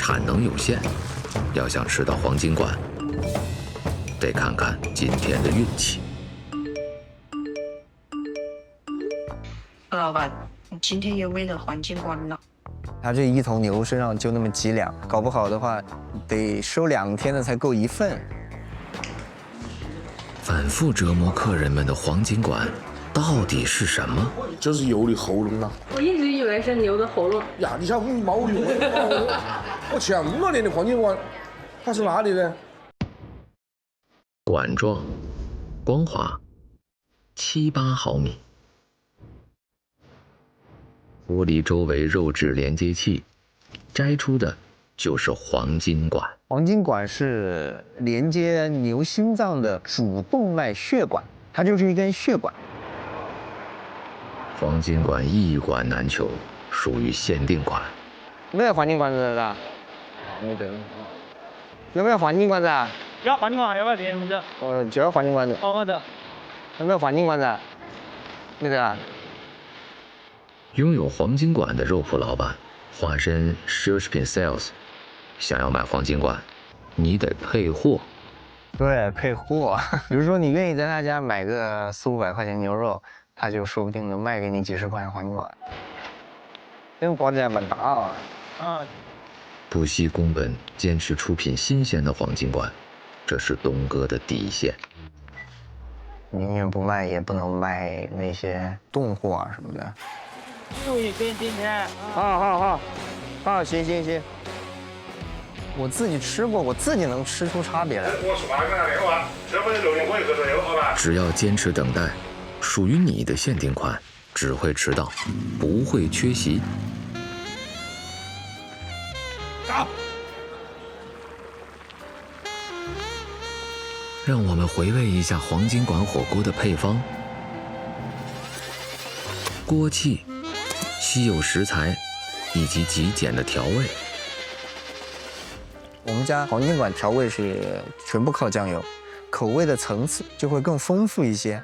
产能有限，要想吃到黄金馆，得看看今天的运气。老板，你今天又喂了黄金馆了。他这一头牛身上就那么几两，搞不好的话，得收2天的才够1份。反复折磨客人们的黄金馆，到底是什么？就是牛的喉咙啊！我一直以为是牛的喉咙。呀，你像牦牛，我这么年的黄金馆，它是哪里的？管状，光滑，7、8毫米。剥离周围肉质连接器，摘出的就是黄金管。黄金管是连接牛心脏的主动脉血管，它就是一根血管。黄金管一管难求，属于限定款。没有黄金管子的，没得。有没有黄金管子啊？要黄金管，要不要别的？只要黄金管子。好的。有没有黄金管子？没得啊。拥有黄金管的肉铺老板，化身奢侈品 sales， 想要买黄金管，你得配货。对，配货。比如说你愿意在他家买个400、500块钱牛肉，他就说不定能卖给你几十块钱黄金管。这个保价蛮大啊。不惜工本，坚持出品新鲜的黄金管，这是东哥的底线。宁愿不卖也不能卖那些冻货啊什么的。注意跟今天。好，行。我自己吃过，我自己能吃出差别来。只要坚持等待，属于你的限定款只会迟到，不会缺席。走。让我们回味一下黄金馆火锅的配方：锅气、稀有食材以及极简的调味。我们家黄金馆调味是全部靠酱油，口味的层次就会更丰富一些。